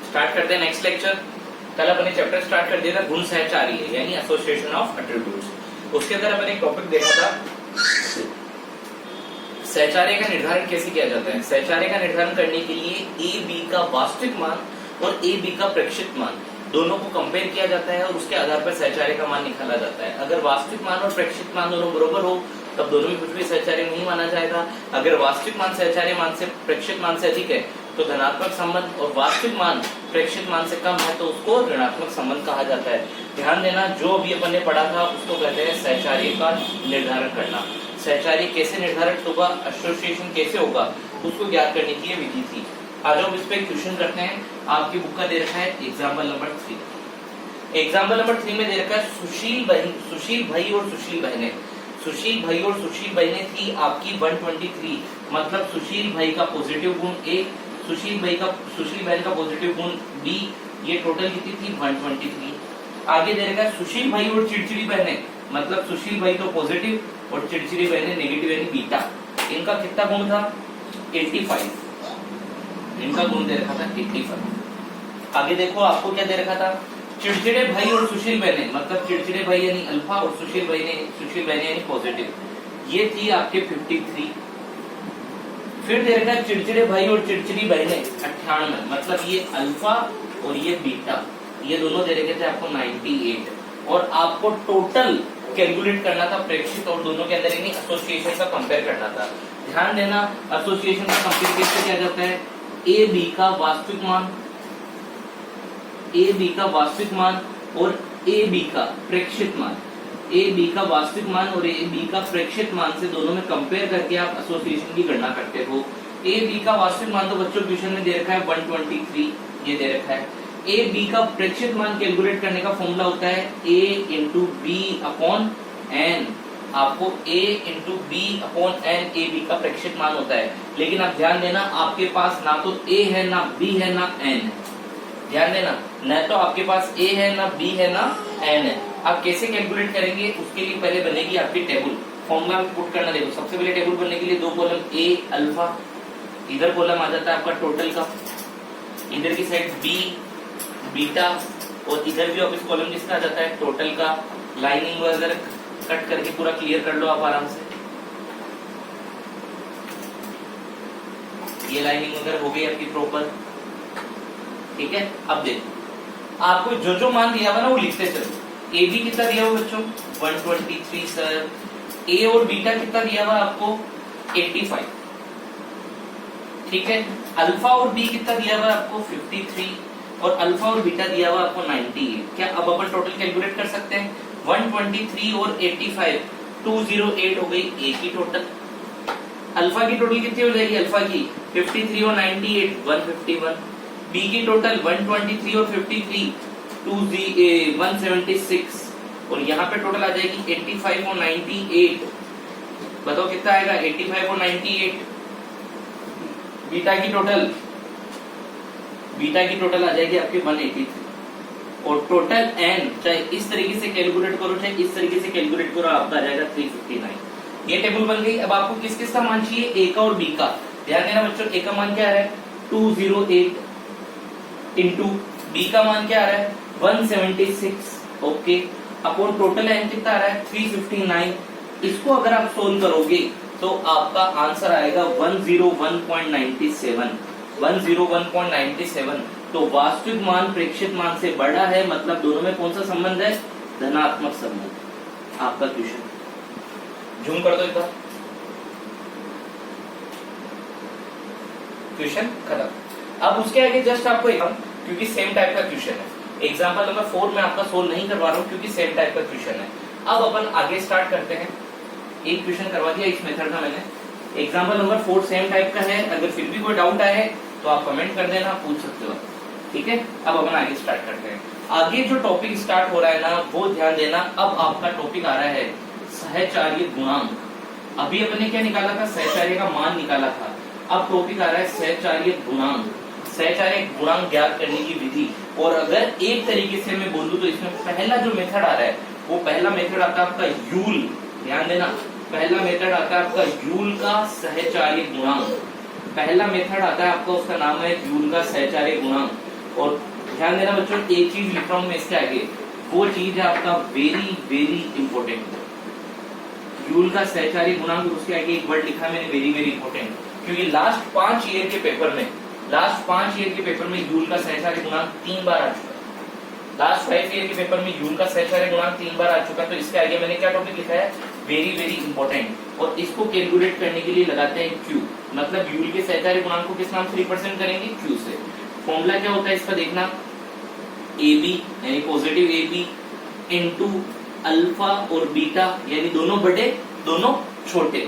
Start करते हैं next lecture. कल अपने चैप्टर स्टार्ट कर दिया था गुण सहचार्य यानी एसोसिएशन ऑफ एट्रीब्यूट्स। उसके अंदर अपन एक टॉपिक देखा था सहचार्य का निर्धारण कैसे किया जाता है। सहचार्य का निर्धारण करने के लिए ए बी का वास्तविक मान और ए बी का प्रेक्षित मान दोनों को कंपेयर किया जाता है और उसके आधार पर सहचार्य का मान निकाला जाता है। अगर वास्तविक मान और प्रेक्षित मान दोनों बराबर हो तब दोनों में कुछ भी सहचार्य नहीं माना जाएगा। अगर वास्तविक मान सहचार्य मान से प्रेक्षित मान से अधिक है तो धनात्मक संबंध और वास्तविक मान प्रेक्षित मान से कम है तो उसको ऋणात्मक संबंध कहा जाता है। ध्यान देना, जो अभी अपन ने पढ़ा था उसको कहते हैं सहचार्य का निर्धारण करना। सहचार्य कैसे निर्धारित होगा, एसोसिएशन कैसे होगा, उसको ज्ञात करने की ये विधि थी। आज हम इस पे क्वेश्चन करते हैं। आपकी बुक का दे रखा है एग्जाम्पल नंबर 3। एग्जाम्पल नंबर 3 में दे रखा है सुशील भाई और सुशील बहनें। सुशील भाई और सुशील बहनें थी आपकी 123, मतलब सुशील भाई का पॉजिटिव गुण A, सुशील बहन का पॉजिटिव गुण B, ये टोटल कितनी थी 123। आगे दे रखा है सुशील भाई और चिड़चिड़ी बहनें, मतलब सुशील भाई तो पॉजिटिव और चिड़चिड़ी बहनें नेगेटिव यानी बीटा। इनका कितना गुण था 85, इनका गुण दे रखा था 85। आगे देखो आपको क्या दे रखा था, चिड़चिड़े भाई और सुशील बहनें, मतलब चिड़चिड़े भाई यानी अल्फा और सुशील बहनें यानी पॉजिटिव, ये थी आपके 53। फिर दे रखा है चिड़चिड़े भाई और चिड़चिड़ी बहनें 98, मतलब ये अल्फा और ये बीटा, ये दोनों दे रखे थे आपको 98। और आपको टोटल कैलकुलेट करना था प्रेक्षित और दोनों के अंदर यानी एसोसिएशन का कंपेयर करना था। ध्यान देना, एसोसिएशन का कंपेयर कैसे किया जाता है, ए बी का वास्तविक मान और ए बी का प्रेक्षित मान, ए बी का वास्तविक मान और ए बी का प्रेक्षित मान से दोनों में कंपेयर करके आप एसोसिएशन की गणना करते हो। ए बी का वास्तविक मान तो बच्चों क्वेश्चन में दे रखा है 123, ये दे रखा है। ए बी का प्रेक्षित मान कैलकुलेट करने का फॉर्मूला होता है a into B upon N. आपको a into B upon N A B का प्रेक्षित मान होता है। लेकिन आप ध्यान देना, आपके पास ना तो a है ना b है ना n है। ध्यान देना, न तो आपके पास a है ना b है ना n है। आप कैसे कैलकुलेट करेंगे, उसके लिए पहले बनेगी आपकी टेबल। फॉर्मूला पुट करना, देखो सबसे पहले टेबल बनने के लिए दो कॉलम a अल्फा, इधर कॉलम आ जाता है आपका टोटल का, इधर की साइड b बीटा और इधर भी ऑफिस कॉलम जिसका आ जाता है टोटल का। लाइनिंग वगैरह कट करके पूरा क्लियर कर लो आप आराम से। ये लाइनिंग वगैरह हो गई आपकी प्रॉपर, ठीक है। अब देखो आपको जो जो मान दिया हुआ ना वो लिखते चलो। ए बी कितना दिया हुआ बच्चों 123 सर। ए और बीटा कितना दिया हुआ आपको 85, ठीक है। अल्फा और बी कितना दिया हुआ आपको 53 और अल्फा और बीटा दिया हुआ आपको 98। क्या अब अपन टोटल कैलकुलेट कर सकते हैं, 123 और 85 208 हो गई ए की टोटल। अल्फा की टोटल कितनी हो जाएगी, अल्फा की 53 और 98 151। बी की टोटल 123 और 53 176 और यहाँ पे टोटल आ जाएगी 85 और 98। बताओ कितना आएगा 85 और 98। बीटा की टोटल आ जाएगी आपकी 183 और टोटल एन चाहे इस तरीके से कैलकुलेट करो चाहे इस तरीके से कैलकुलेट करो आपका आ जाएगा 359। ये टेबल बन गई। अब आपको किस किस का मान चाहिए, ए का और बी का। ध्यान देना बच्चों, ए का मान क्या आ रहा है 208 इंटू बी का मान क्या आ रहा है 176, ओके। अपॉन टोटल एन कितना आ रहा है 359। इसको अगर आप सोल्व करोगे तो आपका आंसर आएगा 101.97। 101.97 तो वास्तविक मान प्रेक्षित मान से बड़ा है, मतलब दोनों में कौन सा संबंध है, धनात्मक संबंध। आपका क्वेश्चन जूम कर दो एक बार, क्वेश्चन खत्म। अब उसके आगे जस्ट आपको क्योंकि सेम टाइप का क्वेश्चन है, एग्जांपल नंबर 4 में आपका सोल्व नहीं करवा रहा हूं क्योंकि सेम टाइप का क्वेश्चन है। अब अपन आगे स्टार्ट करते हैं। एक क्वेश्चन करवा दिया इस मेथड का मैंने, एग्जांपल नंबर 4 सेम टाइप का है। अगर फिर भी कोई डाउट आए तो आप कमेंट कर देना, पूछ सकते हो, ठीक है। अब अपन आगे स्टार्ट करते हैं। आगे जो टॉपिक स्टार्ट हो रहा है ना वो ध्यान देना। अब आपका टॉपिक आ रहा है सहचार्य गुणांक। अभी अपने क्या निकाला था, सहचार्य का मान निकाला था। अब टॉपिक आ रहा है सहचार्य गुणांक। सहचार्य गुणांक ज्ञात करने की विधि। और अगर एक तरीके से मैं बोलूं तो इसमें पहला जो मेथड आ रहा है वो पहला मेथड आता है आपका यूल। ध्यान देना, पहला मेथड आता है आपका यूल का सहचारी गुणांक। पहला मेथड आता है आपका, उसका नाम है यूल का सहचारी गुणांक। और ध्यान देना बच्चों, एक चीज लिख रहा हूं मैं इसके आगे, वो चीज है आपका वेरी वेरी इंपॉर्टेंट, यूल का सहचारी गुणांक। उसके आगे एक वर्ड लिखा है मैंने, वेरी वेरी इंपॉर्टेंट, क्योंकि लास्ट 5 ईयर के पेपर में यूल का सहचारी गुणांक 3 बार आ चुका है। लास्ट 5 ईयर के पेपर में यूल का सहचारी गुणांक 3 बार आ चुका है। तो इसके आगे मैंने क्या टॉपिक लिखा है, वेरी वेरी इंपॉर्टेंट। और इसको कैलकुलेट करने के लिए लगाते हैं क्यू, मतलब यूल के सहचारी गुणांक को किस नाम से रिप्रेजेंट करेंगे, क्यू से। फॉर्मूला क्या होता है इसका देखना, ए बी यानी positive A B into alpha और बीटा यानी दोनों बड़े दोनों छोटे,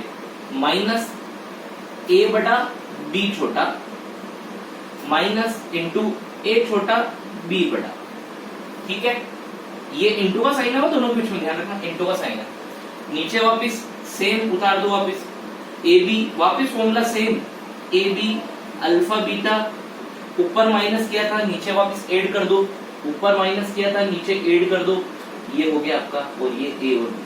माइनस ए बड़ा बी छोटा, माइनस इंटू ए छोटा बी बड़ा। ठीक है, ये इंटू का साइन है, दोनों के बीच में ध्यान रखना, इंटू का साइन है। नीचे वापस सेम उतार दो, वापस ए बी, वापस formula same, A B alpha beta, ऊपर माइनस किया था नीचे वापस ऐड कर दो, ऊपर माइनस किया था नीचे ऐड कर दो, ये हो गया आपका, और ये ए और बी।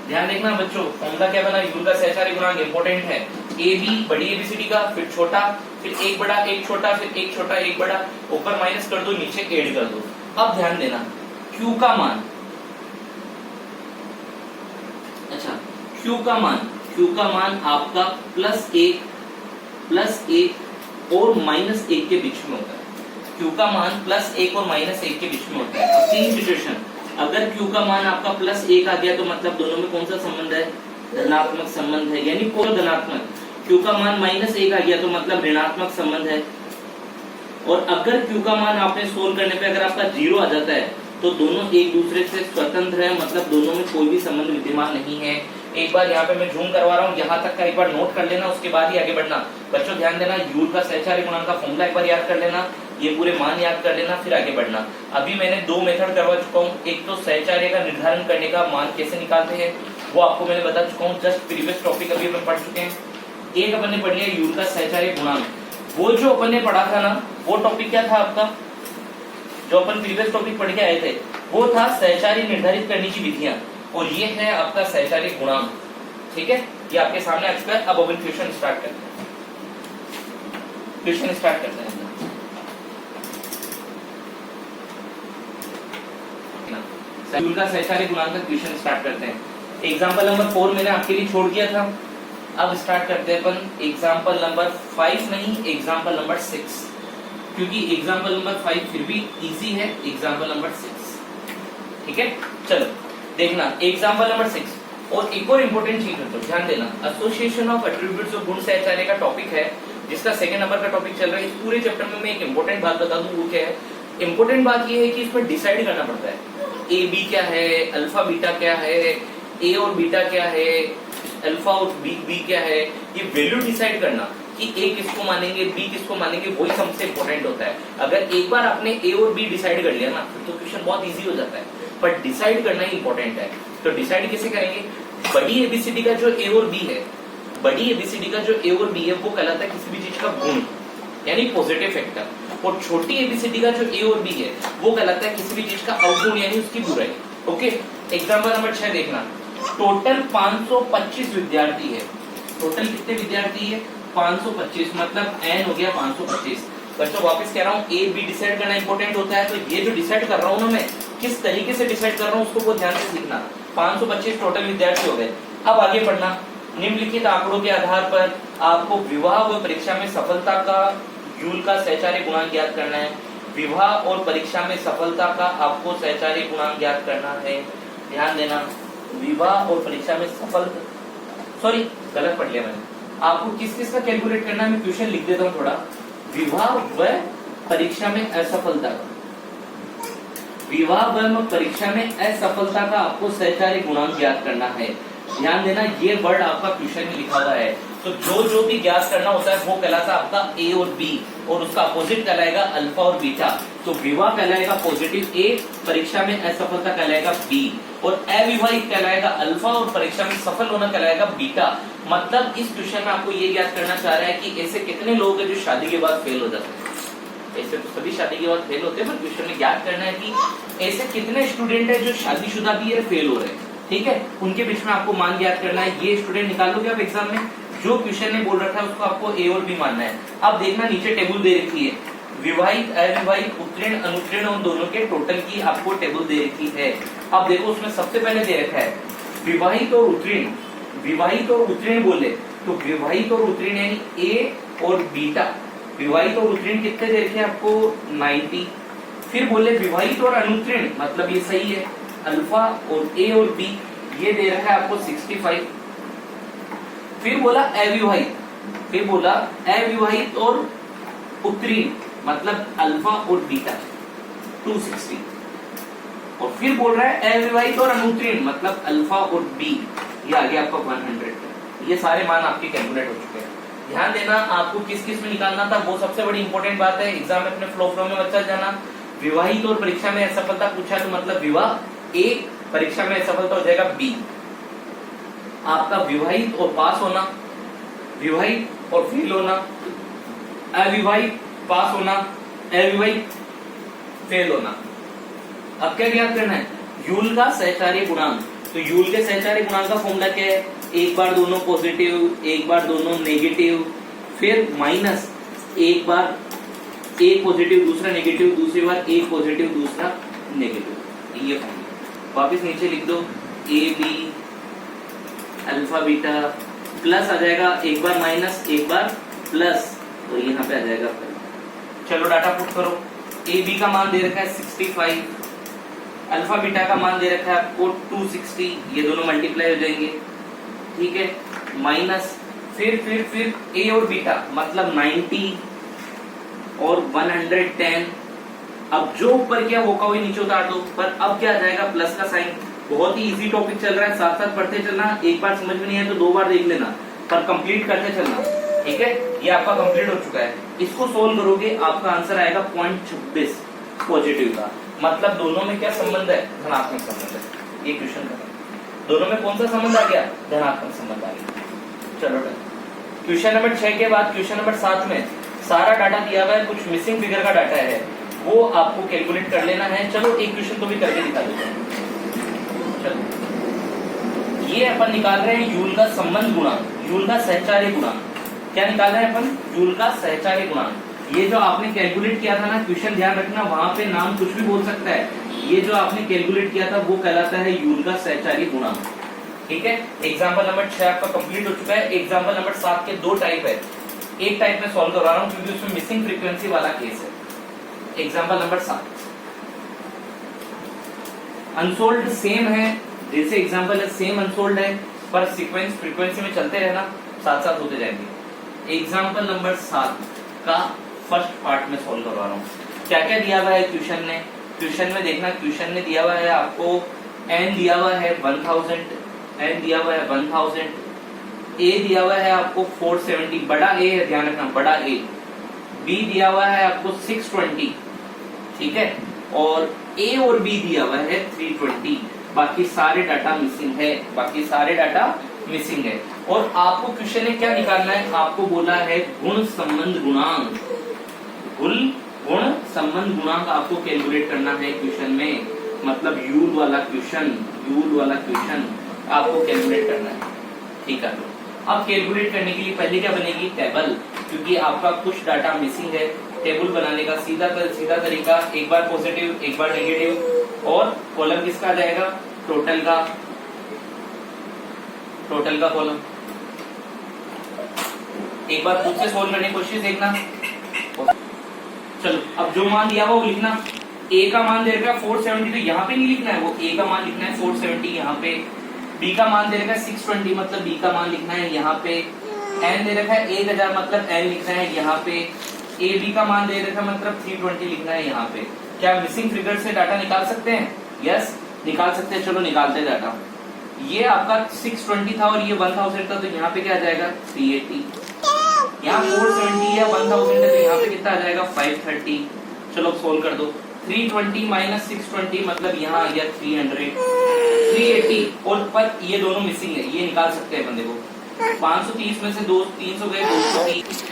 ध्यान देखना बच्चों, फॉर्मूला क्या बना, यूल का सहचारी गुणांक इंपॉर्टेंट है, ए बी बड़ी एबीसीडी का, फिर छोटा, फिर एक बड़ा एक छोटा, फिर एक छोटा एक बड़ा, ऊपर माइनस कर दो नीचे ऐड कर दो। अब ध्यान देना, Q का मान, अच्छा Q का मान आपका +1 और -1 के बीच में होता है। Q का मान +1 और -1 के बीच में होता है। अब तीन सिचुएशन, अगर Q का मान आपका +1 आ गया तो मतलब दोनों में कौन सा संबंध है, धनात्मक संबंध है, यानी कोई धनात्मक। Q का मान -1 आ गया तो मतलब ऋणात्मक संबंध है। और अगर Q का मान आपने सोल्व करने पे अगर आपका 0 आ जाता है तो दोनों एक दूसरे से स्वतंत्र है, मतलब दोनों में कोई भी संबंध विद्यमान नहीं है। एक बार यहाँ पे मैं जूम करवा रहा हूँ, यहाँ तक का एक बार नोट कर लेना, उसके बाद ही आगे बढ़ना। बच्चों ध्यान देना, यूल का सहचारी गुणांक का फॉर्मूला एक बार याद कर लेना, ये पूरे मान याद कर लेना, फिर आगे बढ़ना। अभी मैंने 2 मेथड करवा चुका हूँ, एक तो सहचार्य का निर्धारण करने का मान कैसे निकालते हैं वो आपको मैंने बता चुका हूँ, जस्ट प्रीवियस टॉपिक अभी अपन पढ़ चुके हैं। एक अपन ने पढ़ लिया यूल का सहचार्य गुणांक। वो जो अपन ने पढ़ा था ना, वो टॉपिक क्या था आपका, जो अपन प्रीवियस टॉपिक पढ़ के आए थे, वो था सहचार्य निर्धारित करने की विधियां, और ये है आपका सहचार्य गुणांक। ठीक है, ये आपके सामने आ चुका है। अब अपन क्वेश्चन स्टार्ट करते हैं, यूल का सहचार्य गुणांक का क्वेश्चन स्टार्ट करते हैं। एग्जांपल नंबर 4 मैंने आपके लिए छोड़ दिया था, अब स्टार्ट करते हैं अपन एग्जांपल नंबर 5 नहीं, एग्जांपल नंबर 6, क्योंकि एग्जांपल नंबर 5 फिर भी इजी है, एग्जांपल नंबर 6। ठीक है, चलो देखना एग्जांपल नंबर 6। और एक और इंपॉर्टेंट चीज है तो ध्यान देना, एसोसिएशन ऑफ एट्रीब्यूट्स ऑफ गुण सहचार्य का टॉपिक है, जिसका सेकंड नंबर का टॉपिक चल रहा है। इस पूरे चैप्टर में मैं एक इंपॉर्टेंट बात बता दूं, वो क्या है, इंपॉर्टेंट बात ये है कि इसमें डिसाइड करना पड़ता है, ए बी क्या है, अल्फा बीटा क्या है, ए और बीटा क्या है, अल्फा और बी क्या है, ये वैल्यू डिसाइड करना कि ए किसको मानेंगे बी किसको मानेंगे, वही सबसे इंपॉर्टेंट होता है। अगर एक बार आपने ए और बी डिसाइड कर लिया ना, फिर तो क्वेश्चन बहुत इजी हो जाता है, पर डिसाइड करना ही इंपॉर्टेंट है। तो डिसाइड कैसे करेंगे, बड़ी एबीसीडी का जो ए और बी है, बड़ी एबीसीडी का जो ए और बी है वो कहलाता है किसी भी चीज का गुण, यानी पॉजिटिव फैक्टर, और छोटी एबीसीडी का जो ए और बी है वो कहलाता है किसी भी चीज का अवगुण, यानी उसकी बुराई। ओके, एग्जांपल नंबर 6 देखना, टोटल 525 विद्यार्थी है। टोटल कितने विद्यार्थी है, 525, मतलब n हो गया 525। बच्चों वापस कह रहा हूँ, ए बी डिसाइड करना इंपॉर्टेंट होता है, तो ये जो डिसाइड कर रहा हूँ ना मैं, किस तरीके से डिसाइड कर रहा हूँ उसको बहुत ध्यान से सीखना। 525 टोटल विद्यार्थी हो गए। अब आगे पढ़ना, निम्नलिखित आंकड़ों के आधार पर आपको विवाह व परीक्षा में सफलता का यूल का सहचार्य गुणांक ज्ञात करना है। विवाह और परीक्षा में सफलता का आपको सहचार्य गुणांक ज्ञात करना है। ध्यान देना, विवाह और परीक्षा में सफलता, सॉरी गलत पढ़ लिया मैंने, आपको किस किस का कैलकुलेट करना है, मैं क्वेश्चन लिख देता हूँ थोड़ा। विवाह व परीक्षा में असफलता, विवाह व परीक्षा में असफलता का आपको सहचार्य गुणांक ज्ञात करना है। ध्यान देना, ये वर्ड आपका क्वेश्चन में लिखा हुआ है, तो जो भी ज्ञात करना होता है वो कहलाता है आपका ए और बी, और उसका अपोजिट कहलाएगा अल्फा और बीटा। तो विवाह कहलाएगा पॉजिटिव ए, परीक्षा में असफलता कहलाएगा बी, और अविवाहित कहलाएगा अल्फा, और परीक्षा में सफल होना कहलाएगा बीटा। मतलब इस क्वेश्चन में आपको ये ज्ञात करना चाह रहा है कि ऐसे कितने लोग हैं जो शादी के बाद फेल हो जाते हैं। ऐसे तो सभी शादी के बाद फेल होते हैं, पर क्वेश्चन में ज्ञात करना है कि ऐसे कितने स्टूडेंट हैं जो शादीशुदा भी है फेल हो रहे हैं। ठीक है, उनके बीच में आपको मान ज्ञात करना है। ये स्टूडेंट निकाल लोगे आप एग्जाम में, जो क्वेश्चन ने बोल रखा है उसको आपको ए और बी मानना है। अब देखना नीचे टेबल दे रखी है, विवाहित अविवाहित उत्तीर्ण अनुत्तीर्ण उन दोनों के टोटल की आपको टेबल दे रखी है। अब देखो उसमें सबसे पहले दे रखा है विवाहित और उत्तीर्ण, विवाहित और उत्तीर्ण बोले तो विवाहित और उत्तीर्ण यानी ए और बीटा, विवाहित और उत्तीर्ण कितने दे रखे हैं आपको 90। फिर बोले विवाहित और अनुत्तीर्ण मतलब ये सही है, अल्फा और ए और बी ये दे रखा है आपको 65। फिर बोला अविवाहित, फिर बोला अविवाहित और उत्तीर्ण मतलब अल्फा और बीटा 260। और फिर बोल रहा है अविवाहित और अनुत्तीर्ण मतलब अल्फा और बी, ये आ गया आपका 100। ये सारे मान आपके कैलकुलेट हो चुके हैं। ध्यान देना आपको किस किस में निकालना था, वो सबसे बड़ी इंपॉर्टेंट बात है। एग्जाम में अपने फ्लो में मत चल जाना। विवाहित और परीक्षा में असफलता पूछा तो मतलब विवाह ए, परीक्षा में असफलता हो जाएगा बी। आपका विवाहित और पास होना, विवाहित और फेल होना, अविवाहित पास होना, अविवाहित फेल होना। अब क्या ज्ञात करना है, यूल का सहचार्य गुणांक। तो यूल के सहचार्य गुणांक का फॉर्मूला क्या है, एक बार दोनों पॉजिटिव, एक बार दोनों नेगेटिव, फिर माइनस एक बार एक पॉजिटिव दूसरा नेगेटिव, दूसरी बार एक पॉजिटिव दूसरा नेगेटिव। ये फॉर्मूला वापस नीचे लिख दो, A B alpha beta plus आ जाएगा, एक बार माइनस एक बार प्लस, तो यहाँ पे आ जाएगा। चलो डाटा पुट करो, ए बी का मान दे रखा है 65, अल्फा बीटा का मान दे रखा है आपको 260, ये दोनों मल्टीप्लाई हो जाएंगे, ठीक है, माइनस फिर ए और बीटा मतलब 90 और 110। अब जो ऊपर किया वो का वही नीचे उतार दो, पर अब क्या आ जाएगा प्लस का साइन। बहुत ही इजी टॉपिक चल रहा है, साथ साथ पढ़ते चलना, एक बार समझ में नहीं है तो दो बार देख लेना, पर कंप्लीट करते चलना, ठीक है। ये आपका कंप्लीट हो चुका है, इसको सोल्व करोगे आपका आंसर आएगा 0.26 पॉजिटिव का, मतलब दोनों में क्या संबंध है, धनात्मक संबंध है। ये क्वेश्चन का दोनों में कौन सा संबंध आ गया, धनात्मक संबंध आ गया। चलो क्वेश्चन नंबर 6 के बाद क्वेश्चन नंबर 7 में सारा डाटा दिया हुआ है, कुछ मिसिंग फिगर का डाटा है, वो आपको कैलकुलेट कर लेना है। चलो एक क्वेश्चन तो भी करके दिखा देते हैं। चलो ये अपन निकाल रहे हैं यूल का संबंध गुणांक, यूल का सहचार्य गुणांक। क्या निकाल रहे हैं अपन, यूल का सहचार्य गुणांक। ये जो आपने कैलकुलेट किया था ना, क्वेश्चन ध्यान रखना वहां पे नाम कुछ भी बोल सकता है, ये जो आपने कैलकुलेट किया था वो कहलाता है यूल का सहचार्य गुणांक, ठीक है। एग्जाम्पल नंबर 6 आपका कंप्लीट हो चुका है। एग्जाम्पल नंबर 7 के दो टाइप है, एक टाइप में सॉल्व करवा रहा हूं क्योंकि उसमें मिसिंग फ्रीक्वेंसी वाला केस है। एग्जाम्पल नंबर 7 अनसोल्ड सेम है, जैसे एग्जाम्पल है सेम अनसोल्ड है, पर सीक्वेंस फ्रीक्वेंसी में चलते रहना, साथ साथ होते जाएंगे। एग्जाम्पल नंबर 7 का फर्स्ट पार्ट में सॉल्व करवा रहा हूँ। क्या क्या दिया हुआ है क्वेश्चन ने, क्वेश्चन में देखना, क्वेश्चन ने दिया हुआ है आपको n दिया हुआ है 1000, n दिया हुआ है 1000, a दिया हुआ है आपको 470, बड़ा a है ध्यान रखना, बड़ा a, b दिया हुआ है आपको 620, ठीक है, और a और b दिया हुआ है 320। बाकी सारे डाटा मिसिंग है, बाकी सारे डाटा मिसिंग है। और आपको क्वेश्चन ने क्या निकालना है, आपको बोला है गुण संबंध गुणांक, गुण संबंध गुणांक आपको कैलकुलेट करना है क्वेश्चन में, मतलब यूल वाला क्वेश्चन, यूल वाला क्वेश्चन आपको कैलकुलेट करना है, ठीक है। अब कैलकुलेट करने के लिए पहले क्या बनेगी, टेबल, क्योंकि आपका कुछ डाटा मिसिंग है। टेबल बनाने का सीधा तरीका, एक बार पॉजिटिव एक बार नेगेटिव, और कॉलम किसका आ जाएगा, टोटल का कॉलम। एक बार खुद से सोल्व करने की कोशिश देखना। चलो अब जो मान दिया वो लिखना, a का मान दे रखा है 470, तो यहाँ पे नहीं लिखना है, वो a का मान लिखना है 470 यहाँ पे। b का मान दे रखा है 620, मतलब b का मान लिखना है यहाँ पे। n दे रखा है 1000, मतलब n लिखना है यहाँ पे। ab का मान दे रखा है मतलब 320 लिखना है यहाँ पे। क्या मिसिंग फिगर से डाटा निकाल सकते हैं, यस निकाल सकते हैं। चलो निकालते हैं डाटा। ये आपका 620 था और ये 1000 था, तो यहाँ पे क्या आ जाएगा 380। यहाँ 470 या 1000 है तो यहाँ पे कितना आ जाएगा 530। चलो सोल्व कर दो, 320 माइनस 620 मतलब यहाँ आ गया 300, 380, और पर ये दोनों मिसिंग है, ये निकाल सकते हैं बंदे को। 530 में से 300 गए 230,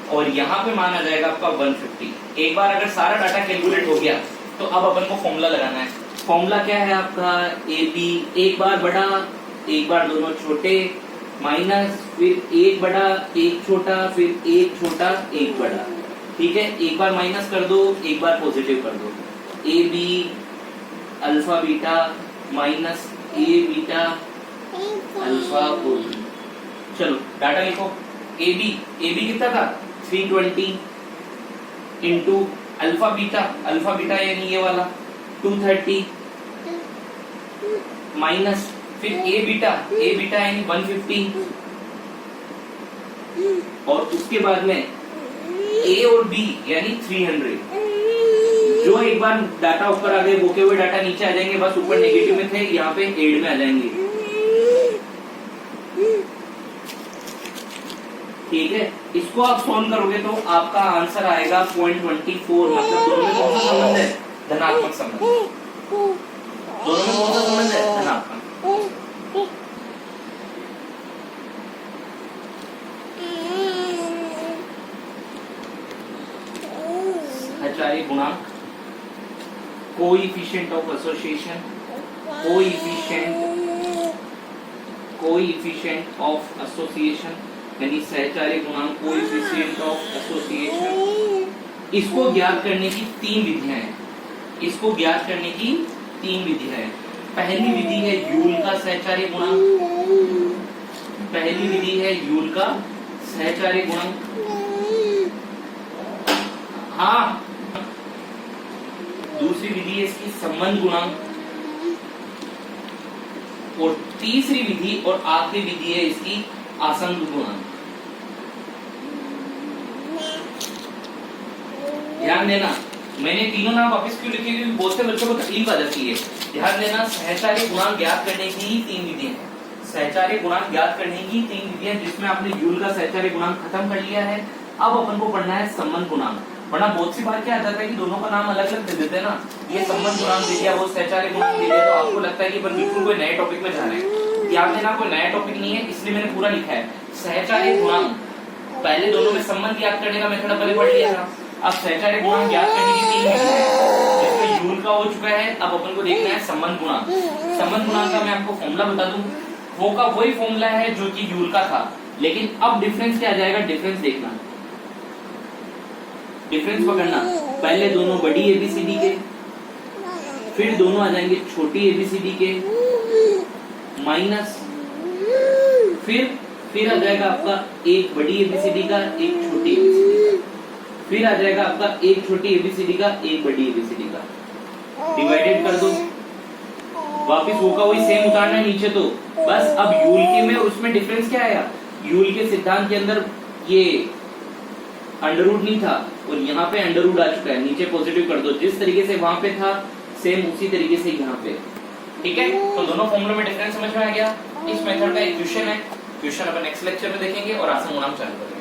और यहाँ पे मान आ जाएगा आपका 150। एक बार अगर सारा डाटा कैलकुलेट हो गया तो अब अपन को फॉर्मूला लगाना है। फॉर्मूला क्या है आपका, ए बी एक बार बड़ा एक बार दोनों छोटे माइनस फिर एक बड़ा एक छोटा फिर एक छोटा एक बड़ा। ठीक है, एक बार माइनस कर दो एक बार पॉजिटिव कर दो। A B alpha beta minus A beta alpha whole. चलो डाटा लिखो। ए बी कितना था 320 इंटू अल्फा बीटा यानी ये वाला 230 माइनस फिर ए बीटा यानी 150 और उसके बाद में ए और बी यानी 300। जो एक बार डाटा ऊपर आ गए वो के हुए डाटा नीचे आ जाएंगे, बस ऊपर नेगेटिव में थे यहाँ पे एड में आ जाएंगे। ठीक है, इसको आप सॉल्व करोगे तो आपका आंसर आएगा 0.24। मतलब दोनों में कौन सा संबंध है, धनात्मक संबंध। दोनों में कौन सा संबंध है, धनात्मक। सहचारी गुणांक, coefficient of association, coefficient of association यानी सहचारी गुणांक कोएफिशिएंट ऑफ एसोसिएशन। इसको ज्ञात करने की तीन विधियां हैं। पहली विधि है यूल का सहचारी गुणांक। हाँ, दूसरी विधि है इसकी संबंध गुणांक और तीसरी विधि और आखिरी विधि है इसकी आसंग गुणांक। ध्यान देना, मैंने तीनों नाम वापस क्यों लिखे क्योंकि बहुत से बच्चों को तकलीफ आ जाती है। ध्यान देना, सहचारी गुणांक ज्ञात करने की ही तीन विधियां हैं। सहचारी गुणांक ज्ञात करने की तीन विधियां, जिसमें आपने यूल का सहचारी गुणांक खत्म कर लिया है। अब अपन को पढ़ना है संबंध गुणांक। वरना बहुत सी बार क्या आ जाता है कि दोनों का नाम अलग अलग दे देते हैं ना, ये संबंध गुणांक दे दिया वो सहचारी गुणांक दे दिया, तो आपको लगता है कि अपन बिल्कुल कोई नए टॉपिक में जा रहे हैं। ध्यान देना, कोई नया टॉपिक नहीं है, इसलिए मैंने पूरा लिखा है सहचारी गुणांक। पहले दोनों में संबंध ज्ञात करने का मेथड पहले पढ़ लिया था। अब सहचारी गुणांक ज्ञात करने की तीन विधियां हैं, जिसमें यूल का हो चुका है। अब अपन को देखना है संबंध गुणांक। संबंध गुणांक का मैं आपको फॉर्मूला बता दूं, वो का वही फॉर्मूला है जो कि यूल का था, लेकिन अब डिफरेंस क्या आ जाएगा, डिफरेंस देखना, डिफरेंस पकड़ना। पहले दोनों बड़ी एबीसीडी के, फिर दोनों आ जाएंगे छोटी एबीसीडी के, माइनस फिर आ जाएगा आपका एक बड़ी एबीसीडी का एक छोटी एबीसीडी का, फिर आ जाएगा आपका एक छोटी एबीसीडी का एक बड़ी एबीसीडी का, डिवाइडेड कर दो। वापिस वो का वही सेम उतारना है नीचे। तो बस अब यूल के में उसमें डिफरेंस क्या आया, यूल के सिद्धांत के अंदर ये अंडररूट नहीं था और यहाँ पे अंडररूट आ चुका है। नीचे पॉजिटिव कर दो, जिस तरीके से वहां पे था सेम उसी तरीके से यहाँ पे। ठीक है, तो दोनों फॉर्मूले में डिफरेंस समझ में आ गया। इस मेथड का एक क्वेश्चन है, क्वेश्चन अपन नेक्स्ट लेक्चर में देखेंगे और आसान गुणांक चालू करेंगे।